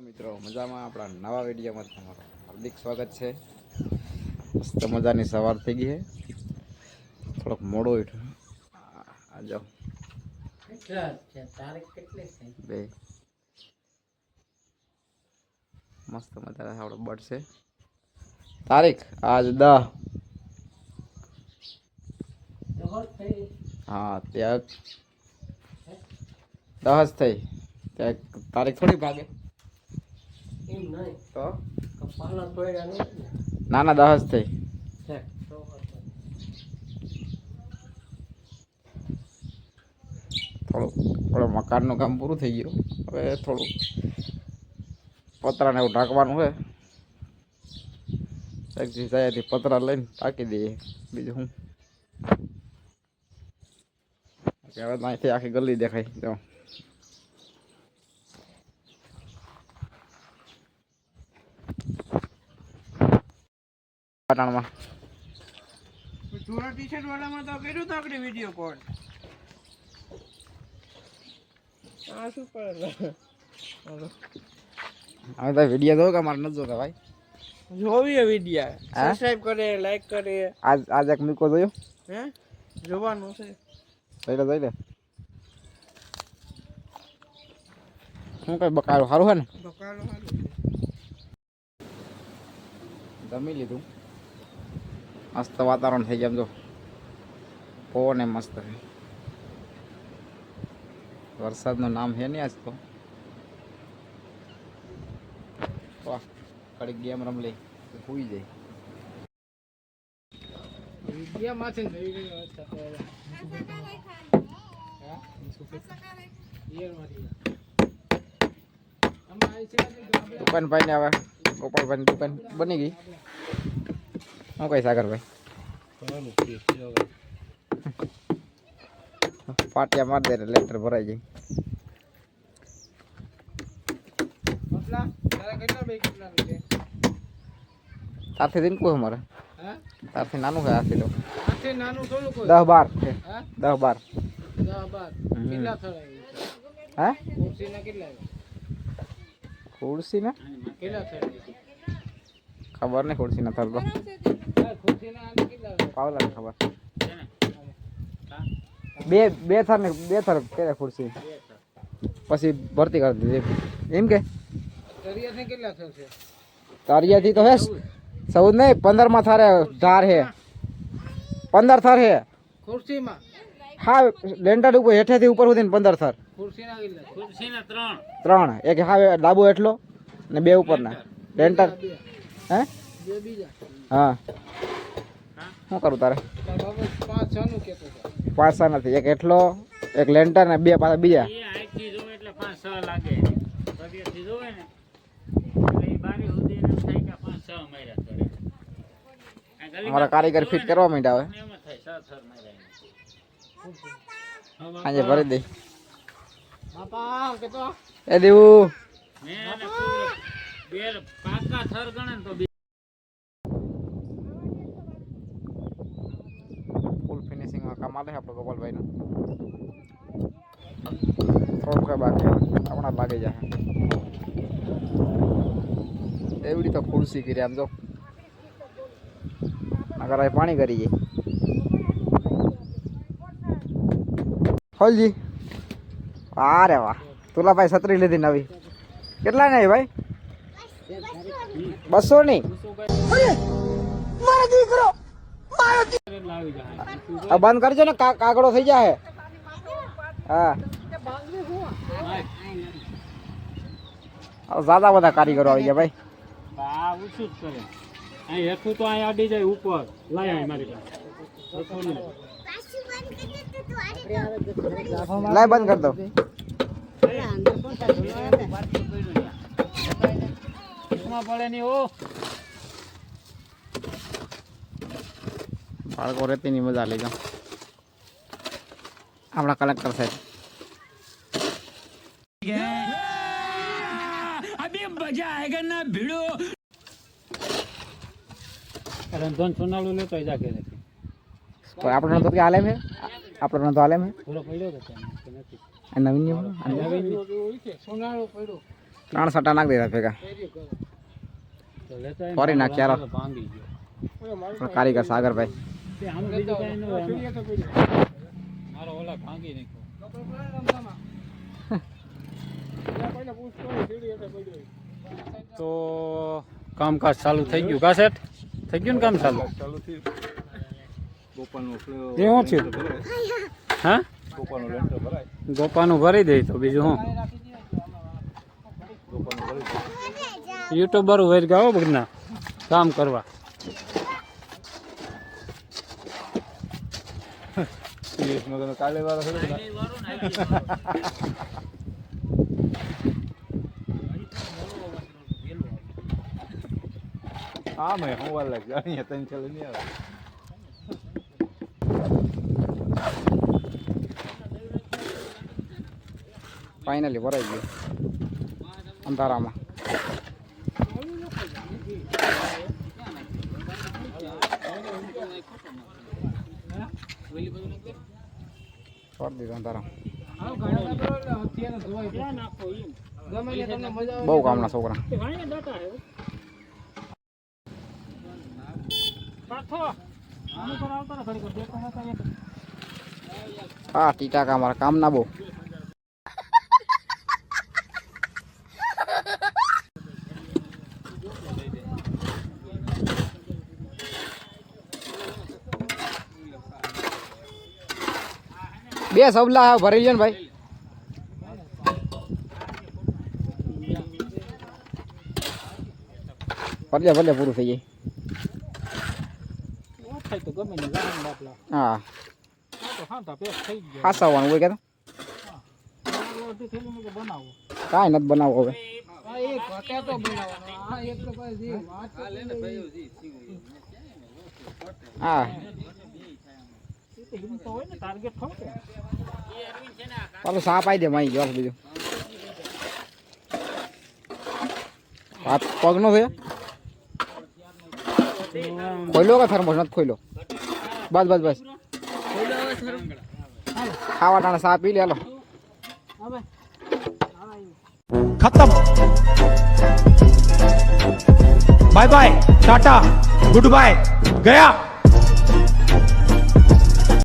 મિત્રો મજામાં આપણા નવા વિડીયોમાં તમારું હાર્દિક સ્વાગત છે। મસ્ત મજાની સવાર થઈ ગઈ છે, થોડોક મોડો ઉઠ્યો। આ જાઓ બે મસ્ત મજા આપણો બર્ડ છે। તારીખ આજ 10 હા ત્યાં 10 થઈ ત્યાં તારીખ થોડી ભાગે તો ના ના 10 થઈ થોડું મકાનનું કામ પૂરું થઈ ગયું। હવે થોડું પતરાને એવું ઢાંકવાનું હોય, એકથી પતરા લઈને ઢાંકી દઈએ। બીજું શું હવે અહીંથી આખી ગલી દેખાય જો। પાટણમાં જૂના ટી શર્ટ વાળામાં તો કર્યું તો આપણે વિડીયો કોલ। આ શું કરે હવે તો વિડીયો જોવો કે મારે નથી જોતા ભાઈ? જોવીએ વિડીયો, સબસ્ક્રાઇબ કરે, લાઈક કરે। આજ એક મૂકો જોયો હે જોવાનું છે જોઈ લે શું કઈ બકારો સારું હે ને? બકાલો સારું જમી લીધું, મસ્ત વાતાવરણ થઈ ગયા। જો પવન એ મસ્ત છે, વરસાદનું નામ છે નહીં આજ તો। વાહ કડીક ગેમ રમ લઈ હોઈ જાય। વિડીયો માંથી જોઈ ગયો દુકાનભાઈ ને હવે ગોપાલભાઈ ની દુકાન બની ગઈ। શું કઈ સાગરભાઈ? પાટિયા માર દે લેટર ભરાઈ જાય। તારથી દિન કોઈ અમારે તારથી નાનું છે આથી તો 10-12 છે 10-12 કેટલા થયા હે ખુરશીના કેટલા ખુરશી ને કેટલા થયા ખબર નહીં ખુરશી ના થતો ખુરશીના કેટલા પાવલા ખબર બે થર કે ખુરશી પછી ભરતી કરી દીધી એમ કે તરિયાથી કેટલા થશે? તારિયાથી તો હે 14 નહીં 15 માં થારે ધાર હે 15 થર હે ખુરશીમાં। હા લેન્ટર ઉપર હેઠેથી ઉપર સુધી 15 થર ખુરશીના કેટલા? ખુરશીના 3 એક હા ડાબો એટલો ને 2 ઉપરના લેન્ટર હે બે બીજા હા શું કરું તારે? 5-6 નું કેતો છે 5-6 નથી, એક એટલો એક લેન્ટર ને 2 પાછા બીજા એ આઈથી જોવે એટલે 5-6 લાગે તરિયાથી જોવે ને એટલે એ બારી સુધી એમ થાય કે 5-6 માર્યા કરે। અમારા કારીગર ફિટ કરવા માંડ્યા હવે એમ થાય 6 માર્યા આજે ભરી દે બાપા કેતો એ દેવું મે અને બે પાકા થર ગણે તો ફૂલ ફિનિશિંગ માં કામ આલે આપણો ગોપાલભાઈ નું થોડું કઈ બાકી આપણા લાગી જાય। એવડી તો ખુરશી કરી આમ જો અગર આ પાણી કરી જાય હોલજી અરે વાહ તુલા ભાઈ છત્રી લીધી નવી કેટલા નહીં ભાઈ 200 ની આ બંધ કરજો ને કાગડો થઈ જાય। હા જ્યાદા બધા કારીગરો આવી ગયા ભાઈ। આ ઊંચું જ કરે અહીં હેઠું તો અહીં અડી જાય ઉપર લાય અહીં મારી પાસે લાય બંધ કર દો પડે નહીં ઓ બાળકો રેતીની મજા લઈ જાઓ। આપણા કલેક્ટર સાહેબ અભી મજા આયેગા ના ભીડો રંધન સોનાળું લેતો જા કે કોઈ આપણો તો કે આલેમ હે આપણો તો આલેમ હે થોડો પડ્યો તો નથી નવીન સોનાળું પડ્યો 3 સટા નાખ દેતા ભેગા તો લેતો આવીને ફરી નાખ યાર. ભાંગી ગયો પણ કારીગર સાગરભાઈ તે આમાં બીજું કાંઈ ન હોય આમાં. મારો ઓલા ભાંગી નાખ્યો તો કામકાજ ચાલુ થઈ ગયું કા સેટ થઈ ગયું ને કામ ચાલુ એ શું થયું હા ગોપાનું ભરી દે તો બીજું હું યુટ્યુબર વરી ગયા બધા કામ કરવા કાલે વાળા હા મેં હું વાર લાગે અહીંયા તને ચાલે નહીં આવે ફાઇનલી ભરાઈ ગયું અંધારામાં છોડી દીધું અંધારામાં બહુ કામના છોકરા હા ટીટાકા અમારા કામ ના બહુ બે સબલા ભરી લ્યો ને ભાઈ ભલે પૂરું થઈ જાય હા ખાસવાનું હોય કે કાંઈ નથી બનાવવું હવે હા ચાલો સાપ આવી દે માઈ ગયો બીજું હાથ પગ નો થયો ખોલો કે થર્મોસ નથી ખોલો બસ ખાવા ટાણે સાપ પી લે હાલો खत्म bye bye tata goodbye गया।